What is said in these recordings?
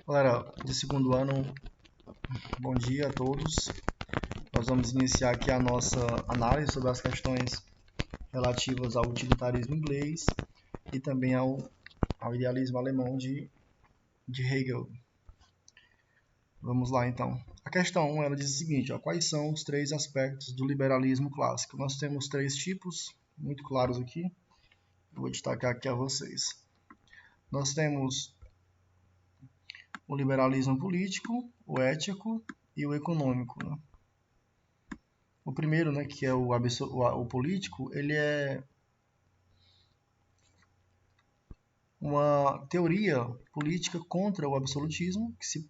Galera, de segundo ano, bom dia a todos. Nós vamos iniciar aqui a nossa análise sobre as questões relativas ao utilitarismo inglês e também ao idealismo alemão de Hegel. Vamos lá então. A questão 1 ela diz o seguinte: quais são os três aspectos do liberalismo clássico? Nós temos três tipos muito claros aqui. Eu vou destacar aqui a vocês. Nós temos o liberalismo político, o ético e o econômico, né? O primeiro, né, que é o político, ele é uma teoria política contra o absolutismo, que se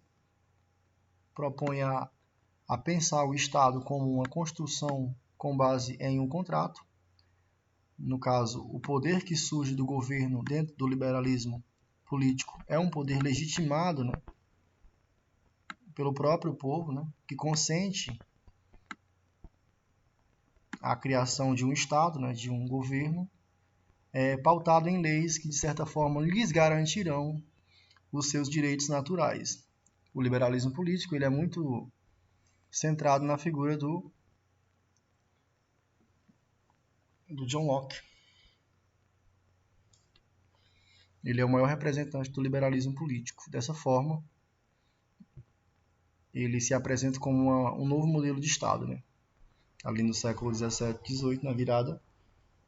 propõe a pensar o Estado como uma construção com base em um contrato. No caso, o poder que surge do governo dentro do liberalismo político é um poder legitimado, né, pelo próprio povo, né, que consente a criação de um Estado, né, de um governo, pautado em leis que, de certa forma, lhes garantirão os seus direitos naturais. O liberalismo político ele é muito centrado na figura do John Locke. Ele é o maior representante do liberalismo político. Dessa forma, ele se apresenta como um novo modelo de Estado, né? Ali no século XVII e XVIII, na virada,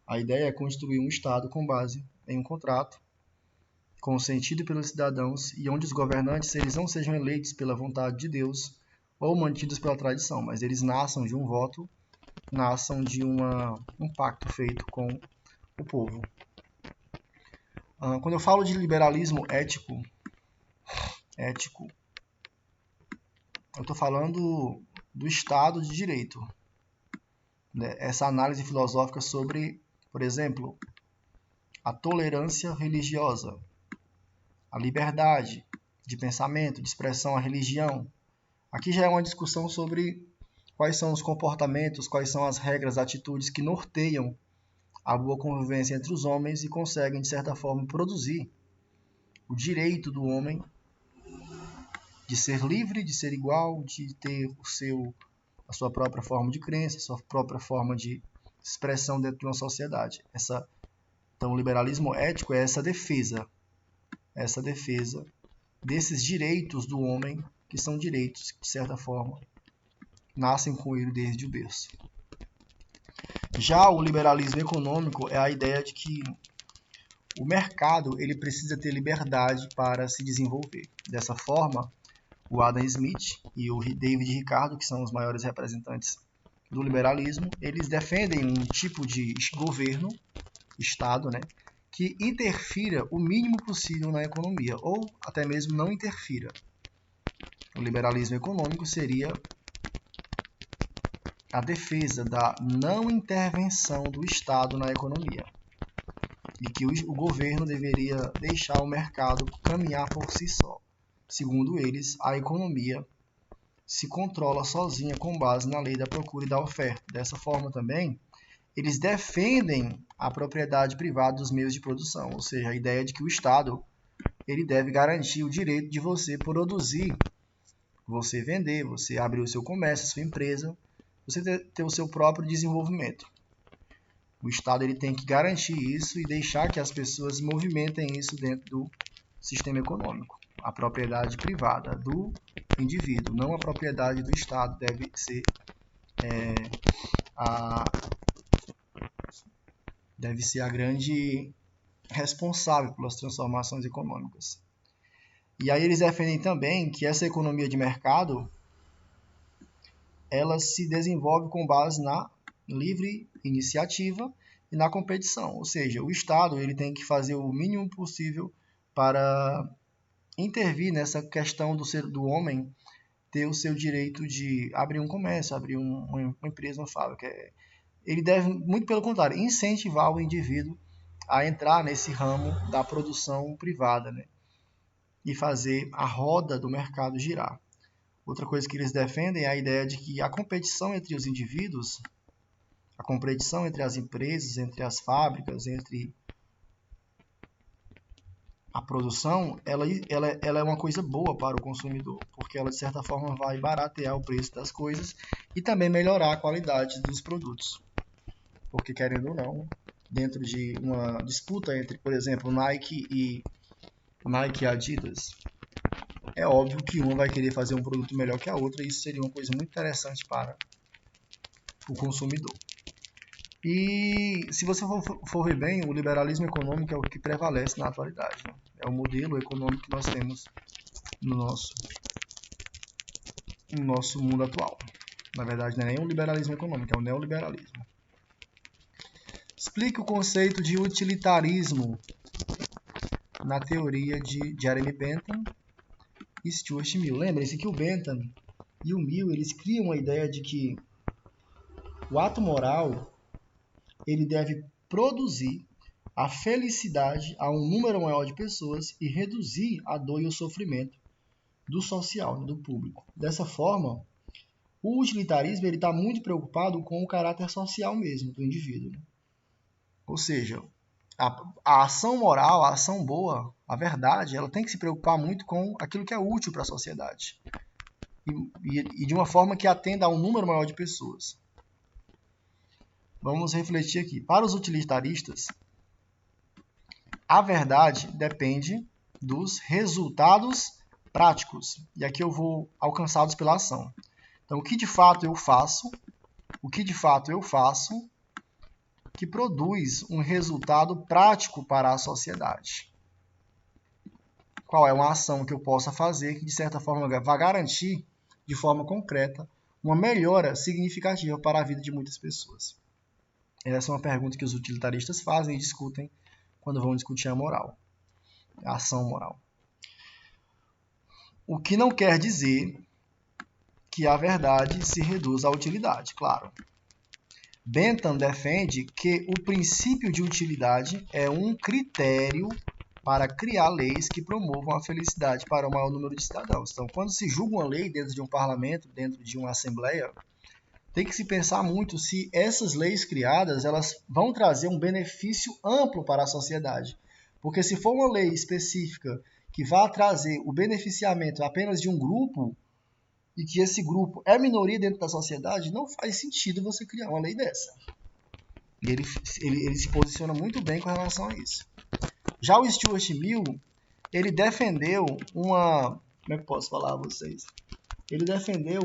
a ideia é construir um Estado com base em um contrato consentido pelos cidadãos e onde os governantes eles não sejam eleitos pela vontade de Deus ou mantidos pela tradição, mas eles nasçam de um voto, nasçam de um pacto feito com o povo. Quando eu falo de liberalismo ético, eu estou falando do Estado de Direito. Né? Essa análise filosófica sobre, por exemplo, a tolerância religiosa, a liberdade de pensamento, de expressão, a religião. Aqui já é uma discussão sobre quais são os comportamentos, quais são as regras, atitudes que norteiam a boa convivência entre os homens e conseguem, de certa forma, produzir o direito do homem de ser livre, de ser igual, de ter a sua própria forma de crença, a sua própria forma de expressão dentro de uma sociedade. Então, o liberalismo ético é essa defesa desses direitos do homem, que são direitos que, de certa forma, nascem com ele desde o berço. Já o liberalismo econômico é a ideia de que o mercado ele precisa ter liberdade para se desenvolver. Dessa forma, o Adam Smith e o David Ricardo, que são os maiores representantes do liberalismo, eles defendem um tipo de governo, Estado, né, que interfira o mínimo possível na economia, ou até mesmo não interfira. O liberalismo econômico seria a defesa da não intervenção do Estado na economia e que o governo deveria deixar o mercado caminhar por si só. Segundo eles, a economia se controla sozinha com base na lei da procura e da oferta. Dessa forma também, eles defendem a propriedade privada dos meios de produção, ou seja, a ideia de que o Estado ele deve garantir o direito de você produzir, você vender, você abrir o seu comércio, a sua empresa, você ter o seu próprio desenvolvimento. O Estado ele tem que garantir isso e deixar que as pessoas movimentem isso dentro do sistema econômico. A propriedade privada do indivíduo, não a propriedade do Estado, deve ser a grande responsável pelas transformações econômicas. E aí eles defendem também que essa economia de mercado ela se desenvolve com base na livre iniciativa e na competição. Ou seja, o Estado ele tem que fazer o mínimo possível para intervir nessa questão do homem ter o seu direito de abrir um comércio, abrir uma empresa, uma fábrica. Ele deve, muito pelo contrário, incentivar o indivíduo a entrar nesse ramo da produção privada, né? E fazer a roda do mercado girar. Outra coisa que eles defendem é a ideia de que a competição entre os indivíduos, a competição entre as empresas, entre as fábricas, entre a produção, ela é uma coisa boa para o consumidor, porque ela, de certa forma, vai baratear o preço das coisas e também melhorar a qualidade dos produtos. Porque, querendo ou não, dentro de uma disputa entre, por exemplo, Nike e Adidas, é óbvio que uma vai querer fazer um produto melhor que a outra, e isso seria uma coisa muito interessante para o consumidor. E se você for ver bem, o liberalismo econômico é o que prevalece na atualidade, né? É o modelo econômico que nós temos no nosso mundo atual. Na verdade, não é nem o liberalismo econômico, é o neoliberalismo. Explique o conceito de utilitarismo na teoria de Jeremy Bentham e Stuart Mill. Lembrem-se que o Bentham e o Mill, eles criam a ideia de que o ato moral ele deve produzir a felicidade a um número maior de pessoas e reduzir a dor e o sofrimento do social, do público. Dessa forma, o utilitarismo está muito preocupado com o caráter social mesmo do indivíduo. Ou seja, a ação moral, a ação boa, a verdade, ela tem que se preocupar muito com aquilo que é útil para a sociedade. E de uma forma que atenda a um número maior de pessoas. Vamos refletir aqui. Para os utilitaristas, a verdade depende dos resultados práticos. E aqui eu vou alcançados pela ação. Então, o que de fato eu faço que produz um resultado prático para a sociedade. Qual é uma ação que eu possa fazer que, de certa forma, vai garantir, de forma concreta, uma melhora significativa para a vida de muitas pessoas? Essa é uma pergunta que os utilitaristas fazem e discutem quando vão discutir a moral, a ação moral. O que não quer dizer que a verdade se reduz à utilidade, claro. Bentham defende que o princípio de utilidade é um critério para criar leis que promovam a felicidade para o maior número de cidadãos. Então, quando se julga uma lei dentro de um parlamento, dentro de uma assembleia, tem que se pensar muito se essas leis criadas elas vão trazer um benefício amplo para a sociedade. Porque se for uma lei específica que vá trazer o beneficiamento apenas de um grupo, e que esse grupo é minoria dentro da sociedade, não faz sentido você criar uma lei dessa. E ele se posiciona muito bem com relação a isso. Já o Stuart Mill, ele defendeu uma... Como é que eu posso falar a vocês? Ele defendeu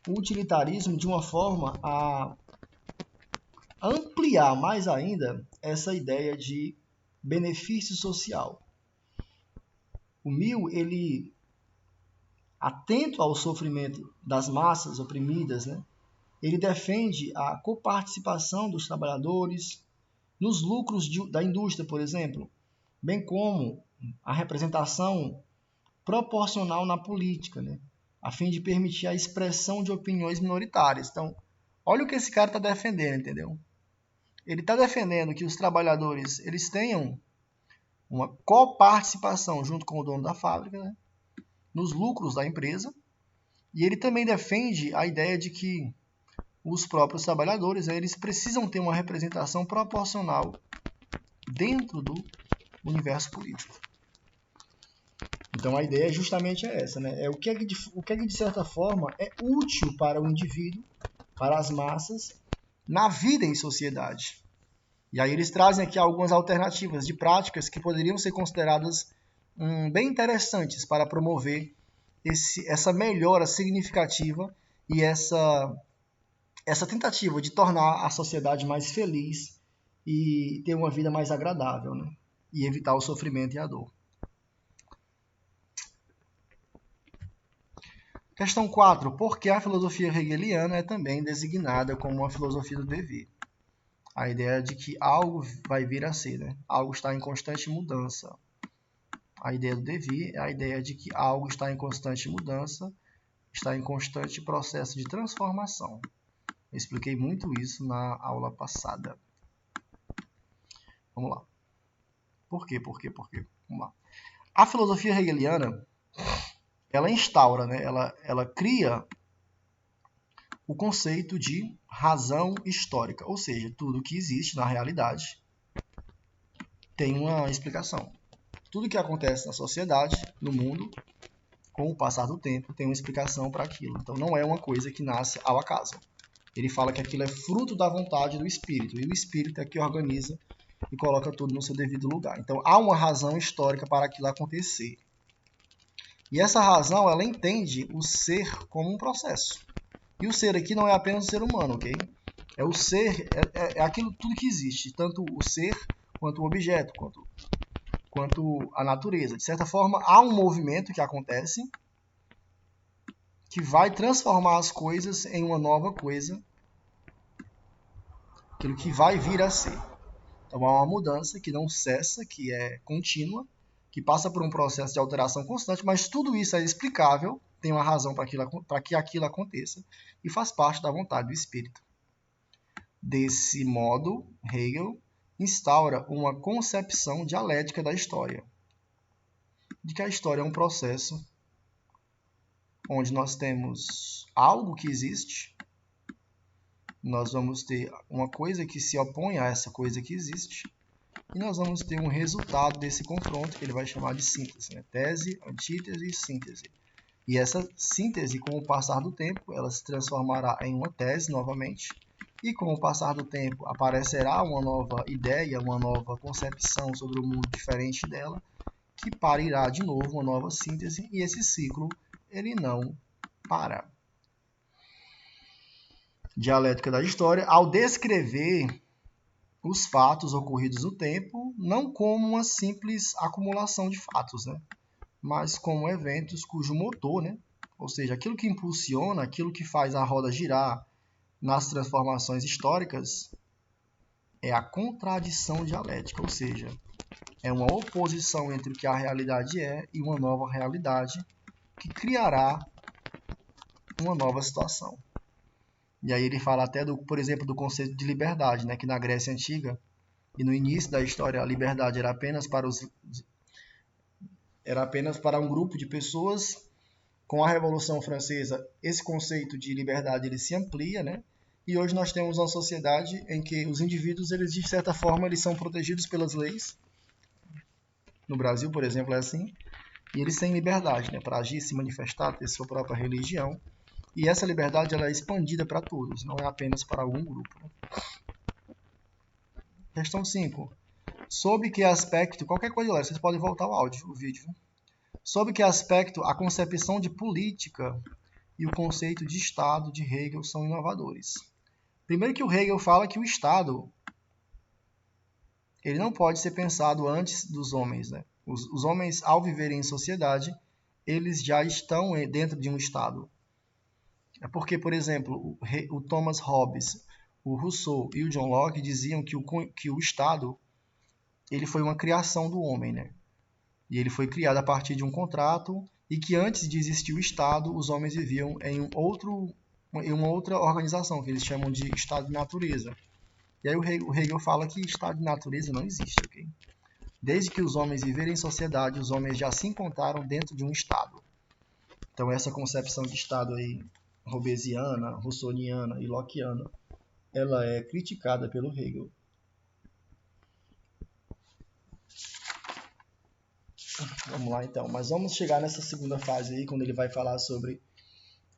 o utilitarismo de uma forma a ampliar mais ainda essa ideia de benefício social. O Mill, ele, atento ao sofrimento das massas oprimidas, né, ele defende a coparticipação dos trabalhadores nos lucros da indústria, por exemplo, bem como a representação proporcional na política, né, a fim de permitir a expressão de opiniões minoritárias. Então, olha o que esse cara está defendendo, entendeu? Ele está defendendo que os trabalhadores eles tenham uma coparticipação junto com o dono da fábrica, né, nos lucros da empresa, e ele também defende a ideia de que os próprios trabalhadores eles precisam ter uma representação proporcional dentro do universo político. Então a ideia justamente é essa, né? É o que é que de certa forma é útil para o indivíduo, para as massas, na vida em sociedade. E aí eles trazem aqui algumas alternativas de práticas que poderiam ser consideradas bem interessantes para promover essa melhora significativa e essa tentativa de tornar a sociedade mais feliz e ter uma vida mais agradável, né? E evitar o sofrimento e a dor. Questão 4. Por que a filosofia hegeliana é também designada como uma filosofia do dever? A ideia de que algo vai vir a ser, né? Algo está em constante mudança. A ideia do devir é a ideia de que algo está em constante mudança, está em constante processo de transformação. Eu expliquei muito isso na aula passada. Vamos lá. Por quê? Vamos lá. A filosofia hegeliana, ela instaura, né? Ela cria o conceito de razão histórica, ou seja, tudo que existe na realidade tem uma explicação. Tudo que acontece na sociedade, no mundo, com o passar do tempo, tem uma explicação para aquilo. Então não é uma coisa que nasce ao acaso. Ele fala que aquilo é fruto da vontade do espírito, e o espírito é que organiza e coloca tudo no seu devido lugar. Então há uma razão histórica para aquilo acontecer. E essa razão, ela entende o ser como um processo. E o ser aqui não é apenas o ser humano, ok? É o ser, é aquilo tudo que existe, tanto o ser quanto o objeto, quanto a natureza. De certa forma, há um movimento que acontece que vai transformar as coisas em uma nova coisa, aquilo que vai vir a ser. Então há uma mudança que não cessa, que é contínua, que passa por um processo de alteração constante, mas tudo isso é explicável, tem uma razão para que aquilo aconteça e faz parte da vontade do espírito. Desse modo, Hegel instaura uma concepção dialética da história, de que a história é um processo onde nós temos algo que existe, nós vamos ter uma coisa que se opõe a essa coisa que existe, e nós vamos ter um resultado desse confronto que ele vai chamar de síntese, né? Tese, antítese e síntese. E essa síntese, com o passar do tempo, ela se transformará em uma tese novamente, e com o passar do tempo aparecerá uma nova ideia, uma nova concepção sobre o mundo diferente dela, que parirá de novo uma nova síntese, e esse ciclo ele não para. Dialética da história, ao descrever os fatos ocorridos no tempo, não como uma simples acumulação de fatos, né? Mas como eventos cujo motor, né? Ou seja, aquilo que impulsiona, aquilo que faz a roda girar nas transformações históricas, é a contradição dialética, ou seja, é uma oposição entre o que a realidade é e uma nova realidade que criará uma nova situação. E aí ele fala até, por exemplo, do conceito de liberdade, né? Que na Grécia Antiga e no início da história a liberdade era apenas para um grupo de pessoas. Com a Revolução Francesa, esse conceito de liberdade ele se amplia, né? E hoje nós temos uma sociedade em que os indivíduos, eles de certa forma, eles são protegidos pelas leis. No Brasil, por exemplo, é assim. E eles têm liberdade, né? Para agir, se manifestar, ter sua própria religião. E essa liberdade ela é expandida para todos, não é apenas para algum grupo. Né? Questão 5. Sob que aspecto... Qualquer coisa lá, vocês podem voltar ao áudio, o vídeo. Sob que aspecto a concepção de política e o conceito de Estado de Hegel são inovadores. Primeiro que o Hegel fala que o Estado ele não pode ser pensado antes dos homens. Né? Os homens, ao viverem em sociedade, eles já estão dentro de um Estado. É porque, por exemplo, o Thomas Hobbes, o Rousseau e o John Locke diziam que o Estado ele foi uma criação do homem, né? E ele foi criado a partir de um contrato e que antes de existir o Estado, os homens viviam em uma outra organização, que eles chamam de Estado de natureza. E aí o Hegel fala que Estado de natureza não existe, ok? Desde que os homens viverem em sociedade, os homens já se encontraram dentro de um Estado. Então essa concepção de Estado aí, hobbesiana, rousseauiana e lockeana, ela é criticada pelo Hegel. Vamos lá então, mas vamos chegar nessa segunda fase aí, quando ele vai falar sobre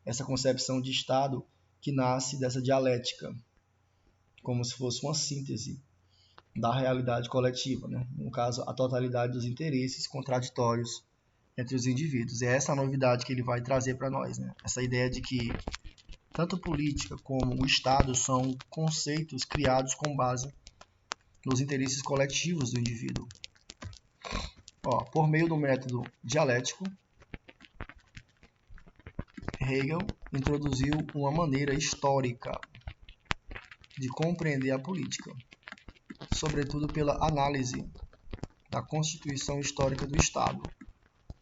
essa concepção de Estado que nasce dessa dialética, como se fosse uma síntese da realidade coletiva, né? No caso, a totalidade dos interesses contraditórios entre os indivíduos. E é essa a novidade que ele vai trazer para nós, né? Essa ideia de que tanto política como o Estado são conceitos criados com base nos interesses coletivos do indivíduo. Por meio do método dialético, Hegel introduziu uma maneira histórica de compreender a política, sobretudo pela análise da constituição histórica do Estado,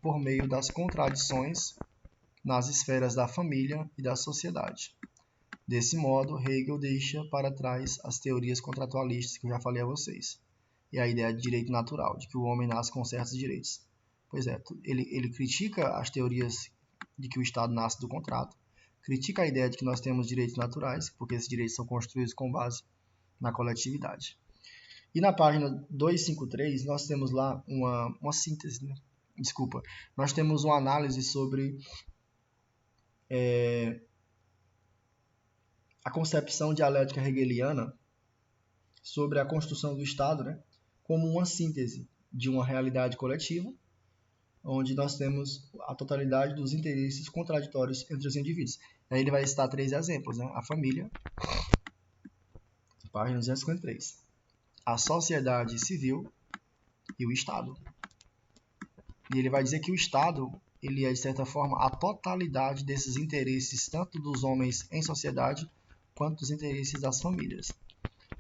por meio das contradições nas esferas da família e da sociedade. Desse modo, Hegel deixa para trás as teorias contratualistas que eu já falei a vocês, e a ideia de direito natural, de que o homem nasce com certos direitos. Pois é, ele critica as teorias de que o Estado nasce do contrato, critica a ideia de que nós temos direitos naturais, porque esses direitos são construídos com base na coletividade. E na página 253, nós temos lá uma síntese, né? Desculpa, nós temos uma análise sobre a concepção dialética hegeliana sobre a construção do Estado, né, como uma síntese de uma realidade coletiva, onde nós temos a totalidade dos interesses contraditórios entre os indivíduos. Aí ele vai citar 3 exemplos, né? A família, página 253, a sociedade civil e o Estado. E ele vai dizer que o Estado, ele é, de certa forma, a totalidade desses interesses, tanto dos homens em sociedade, quanto dos interesses das famílias.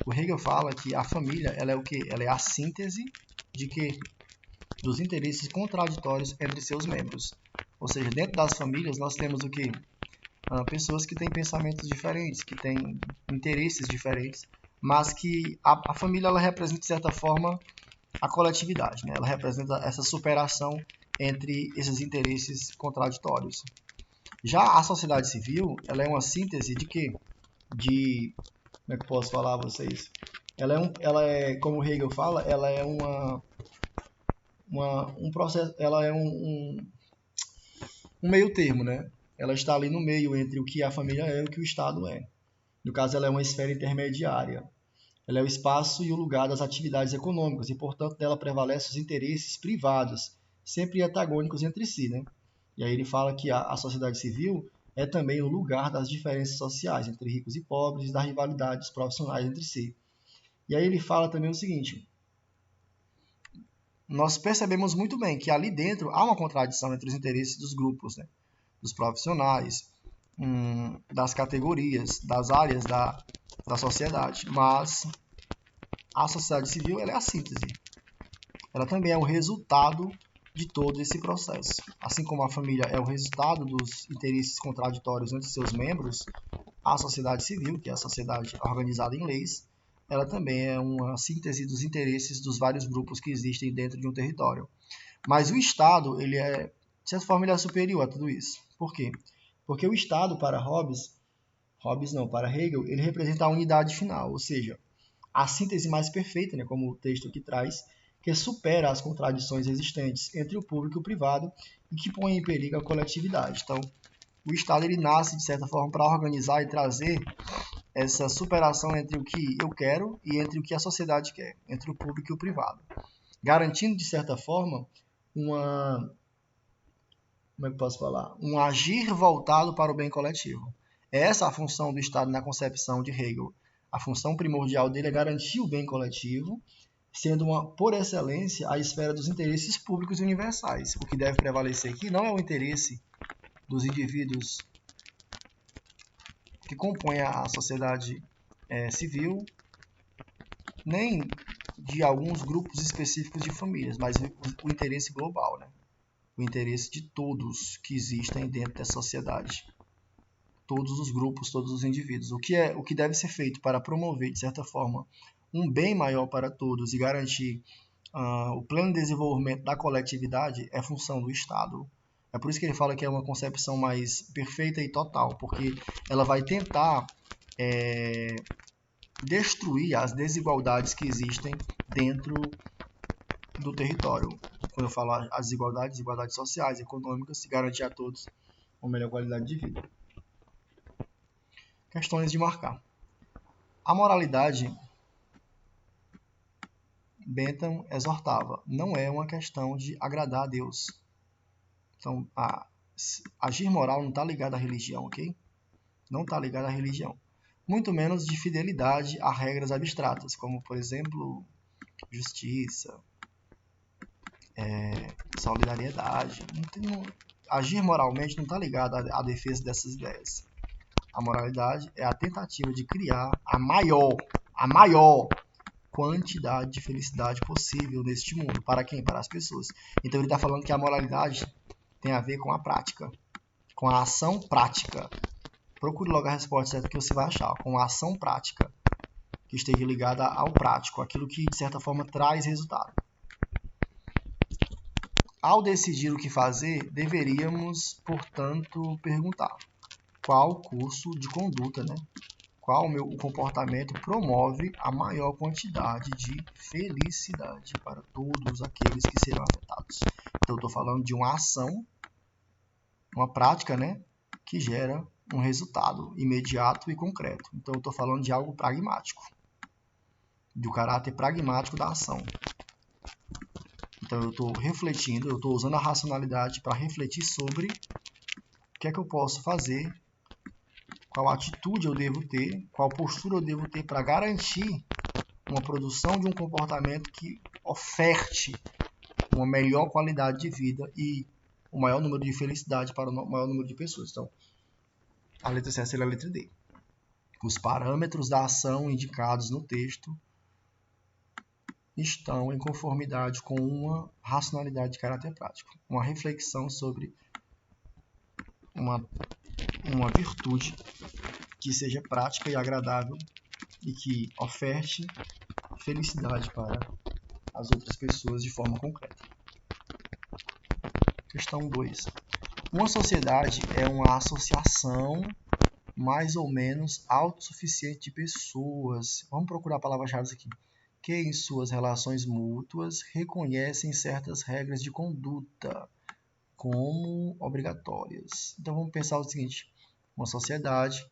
O Hegel fala que a família, ela é o quê? Ela é a síntese de quê? Dos interesses contraditórios entre seus membros. Ou seja, dentro das famílias nós temos o quê? Pessoas que têm pensamentos diferentes, que têm interesses diferentes, mas que a família ela representa, de certa forma, a coletividade, né? Ela representa essa superação entre esses interesses contraditórios. Já a sociedade civil, ela é uma síntese de quê? Como é que eu posso falar a vocês? Ela é, como o Hegel fala, ela é um processo, ela é um meio termo, né? Ela está ali no meio entre o que a família é e o que o Estado é. No caso, ela é uma esfera intermediária. Ela é o espaço e o lugar das atividades econômicas e, portanto, dela prevalecem os interesses privados, sempre antagônicos entre si, né? E aí ele fala que a sociedade civil é também o lugar das diferenças sociais entre ricos e pobres e da rivalidade dos profissionais entre si. E aí ele fala também o seguinte: nós percebemos muito bem que ali dentro há uma contradição entre os interesses dos grupos, né? Dos profissionais, das categorias, das áreas da sociedade, mas a sociedade civil ela é a síntese. Ela também é o resultado de todo esse processo. Assim como a família é o resultado dos interesses contraditórios entre seus membros, a sociedade civil, que é a sociedade organizada em leis, ela também é uma síntese dos interesses dos vários grupos que existem dentro de um território. Mas o Estado, ele é, de certa forma, ele é superior a tudo isso. Por quê? Porque o Estado, para para Hegel, ele representa a unidade final, ou seja, a síntese mais perfeita, né, como o texto aqui traz, que supera as contradições existentes entre o público e o privado e que põe em perigo a coletividade. Então, o Estado ele nasce, de certa forma, para organizar e trazer essa superação entre o que eu quero e entre o que a sociedade quer, entre o público e o privado, garantindo, de certa forma, um agir voltado para o bem coletivo. É essa a função do Estado na concepção de Hegel. A função primordial dele é garantir o bem coletivo, sendo por excelência, a esfera dos interesses públicos e universais. O que deve prevalecer aqui não é o interesse dos indivíduos que compõem a sociedade civil, nem de alguns grupos específicos de famílias, mas o interesse global, né? O interesse de todos que existem dentro da sociedade. Todos os grupos, todos os indivíduos. O que deve ser feito para promover, de certa forma, um bem maior para todos e garantir o pleno desenvolvimento da coletividade é função do Estado. É por isso que ele fala que é uma concepção mais perfeita e total, porque ela vai tentar destruir as desigualdades que existem dentro do território. Quando eu falo as desigualdades sociais, econômicas, e garantir a todos uma melhor qualidade de vida. Questões de marcar. A moralidade, Bentham exortava, não é uma questão de agradar a Deus. Então, agir moral não está ligado à religião, ok? Não está ligado à religião. Muito menos de fidelidade a regras abstratas, como, por exemplo, justiça, solidariedade. Agir moralmente não está ligado à defesa dessas ideias. A moralidade é a tentativa de criar a maior quantidade de felicidade possível neste mundo. Para quem? Para as pessoas. Então ele está falando que a moralidade tem a ver com a prática, com a ação prática. Procure logo a resposta certa que você vai achar. Com a ação prática, que esteja ligada ao prático, aquilo que de certa forma traz resultado. Ao decidir o que fazer, deveríamos, portanto, perguntar: qual curso de conduta, né? Qual o comportamento promove a maior quantidade de felicidade para todos aqueles que serão afetados. Então, eu estou falando de uma ação, uma prática, né, que gera um resultado imediato e concreto. Então, eu estou falando de algo pragmático, do caráter pragmático da ação. Então, eu estou refletindo, eu estou usando a racionalidade para refletir sobre o que é que eu posso fazer, qual atitude eu devo ter, qual postura eu devo ter para garantir uma produção de um comportamento que oferte uma melhor qualidade de vida e o maior número de felicidade para o maior número de pessoas. Então, a letra C seria a letra D. Os parâmetros da ação indicados no texto estão em conformidade com uma racionalidade de caráter prático, uma reflexão sobre uma virtude que seja prática e agradável e que oferte felicidade para as outras pessoas de forma concreta. Questão 2. Uma sociedade é uma associação mais ou menos autossuficiente de pessoas. Vamos procurar palavras-chave aqui. Que em suas relações mútuas reconhecem certas regras de conduta como obrigatórias. Então vamos pensar o seguinte: uma sociedade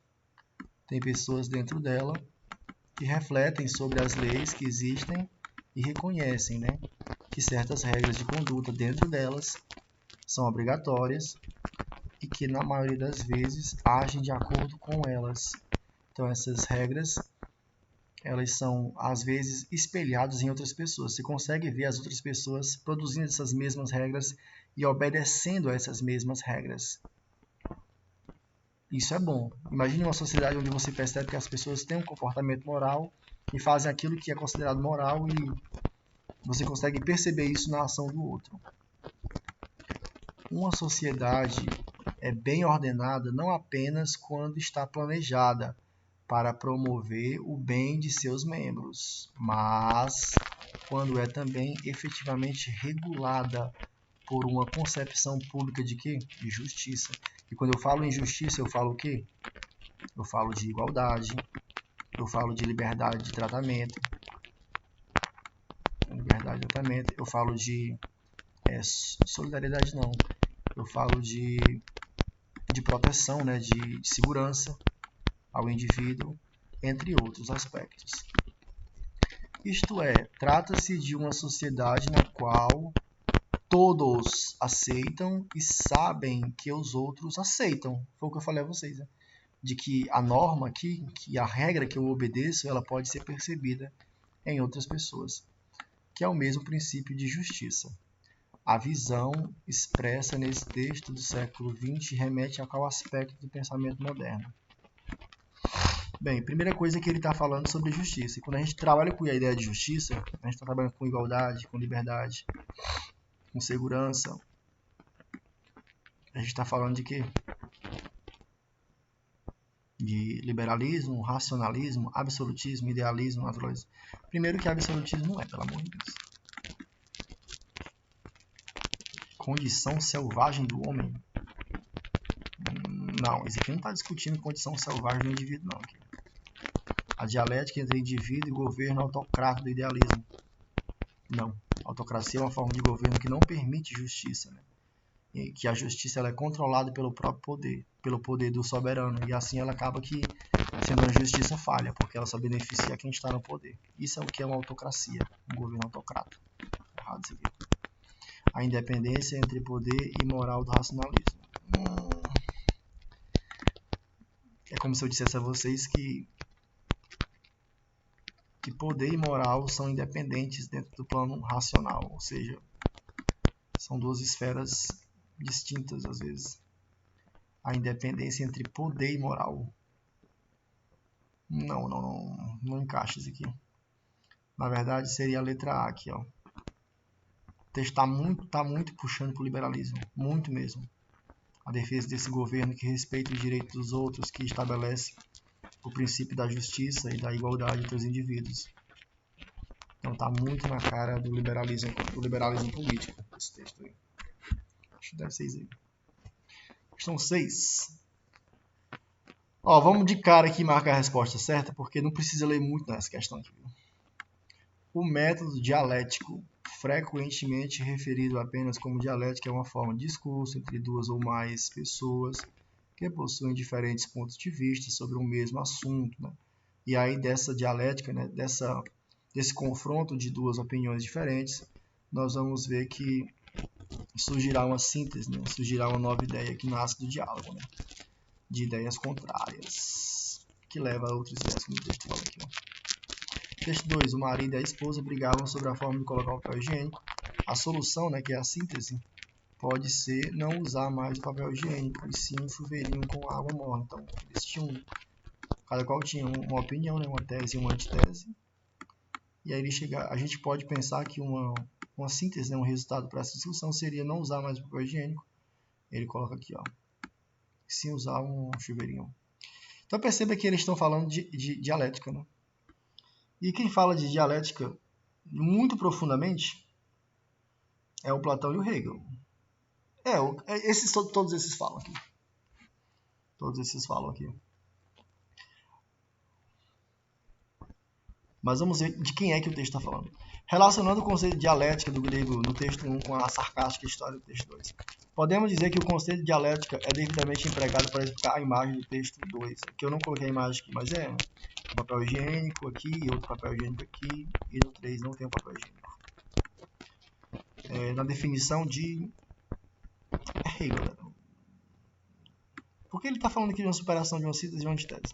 tem pessoas dentro dela que refletem sobre as leis que existem e reconhecem, né, que certas regras de conduta dentro delas são obrigatórias e que na maioria das vezes agem de acordo com elas. Então essas regras, elas são às vezes espelhadas em outras pessoas. Você consegue ver as outras pessoas produzindo essas mesmas regras e obedecendo a essas mesmas regras. Isso é bom. Imagine uma sociedade onde você percebe que as pessoas têm um comportamento moral e fazem aquilo que é considerado moral e você consegue perceber isso na ação do outro. Uma sociedade é bem ordenada não apenas quando está planejada para promover o bem de seus membros, mas quando é também efetivamente regulada por uma concepção pública de quê? De justiça. E quando eu falo em justiça, eu falo o quê? Eu falo de igualdade, eu falo de liberdade de tratamento, eu falo de solidariedade não, eu falo de proteção, né, de segurança ao indivíduo, entre outros aspectos. Isto é, trata-se de uma sociedade na qual todos aceitam e sabem que os outros aceitam. Foi o que eu falei a vocês, né? De que a norma aqui, que a regra que eu obedeço, ela pode ser percebida em outras pessoas, que é o mesmo princípio de justiça. A visão expressa nesse texto do século XX remete a qual aspecto do pensamento moderno? Bem, primeira coisa é que ele está falando sobre justiça. E quando a gente trabalha com a ideia de justiça, a gente está trabalhando com igualdade, com liberdade, com segurança. A gente está falando de quê? De liberalismo, racionalismo, absolutismo, idealismo, naturalismo. Primeiro que absolutismo não é, pelo amor de Deus. Condição selvagem do homem? Não, esse aqui não está discutindo condição selvagem do indivíduo, não. Aqui. A dialética entre indivíduo e governo autocrata do idealismo. Não. A autocracia é uma forma de governo que não permite justiça, né? E que a justiça ela é controlada pelo próprio poder, pelo poder do soberano, e assim ela acaba que sendo uma justiça falha, porque ela só beneficia quem está no poder. Isso é o que é uma autocracia, um governo autocrata. Errado isso aqui. A independência entre poder e moral do racionalismo. É como se eu dissesse a vocês que poder e moral são independentes dentro do plano racional, ou seja, são duas esferas distintas às vezes. A independência entre poder e moral. Não encaixa isso aqui. Na verdade, seria a letra A aqui, ó. O texto tá muito puxando para o liberalismo, muito mesmo. A defesa desse governo que respeita os direitos dos outros, que estabelece o princípio da justiça e da igualdade entre os indivíduos. Então tá muito na cara do liberalismo político, esse texto aí. Acho que deve ser isso aí. Questão 6. Ó, vamos de cara aqui marcar a resposta certa, porque não precisa ler muito nessa questão aqui. Viu? O método dialético, frequentemente referido apenas como dialética, é uma forma de discurso entre duas ou mais pessoas que possuem diferentes pontos de vista sobre o mesmo assunto. Né? E aí dessa dialética, né, desse confronto de duas opiniões diferentes, nós vamos ver que surgirá uma síntese, né? Surgirá uma nova ideia que nasce do diálogo, né? De ideias contrárias, que leva a outras ideias, como o texto fala aqui. Ó. Texto 2. O marido e a esposa brigavam sobre a forma de colocar o papel higiênico. A solução, né, que é a síntese, pode ser não usar mais o papel higiênico, e sim chuveirinho com água morna. Então, eles tinham, cada qual tinha uma opinião, né, uma tese e uma antitese. E aí ele chega, a gente pode pensar que uma síntese, né, um resultado para essa discussão seria não usar mais o papel higiênico. Ele coloca aqui, ó, sim usar um chuveirinho. Então perceba que eles estão falando de dialética, né? E quem fala de dialética muito profundamente é o Platão e o Hegel. Todos esses falam aqui. Todos esses falam aqui. Mas vamos ver de quem é que o texto está falando. Relacionando o conceito de dialética do grego no texto 1 com a sarcástica história do texto 2. Podemos dizer que o conceito de dialética é devidamente empregado para explicar a imagem do texto 2. Aqui eu não coloquei a imagem aqui, mas é um papel higiênico aqui e outro papel higiênico aqui. E no 3 não tem o papel higiênico. Na definição de Hegel. Por que ele está falando aqui de uma superação de uma síntese e de uma antítese?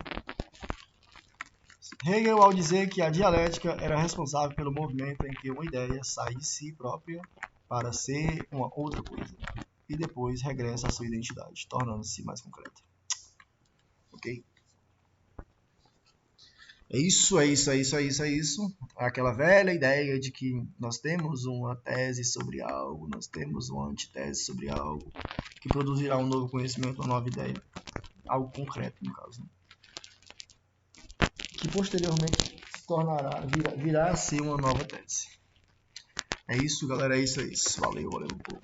Hegel, ao dizer que a dialética era responsável pelo movimento em que uma ideia sai de si própria para ser uma outra coisa, e depois regressa à sua identidade, tornando-se mais concreta. Ok? É isso. É aquela velha ideia de que nós temos uma tese sobre algo, nós temos uma antitese sobre algo, que produzirá um novo conhecimento, uma nova ideia, algo concreto no caso, né? Que posteriormente virá a ser uma nova tese. É isso, galera, é isso. Valeu, povo.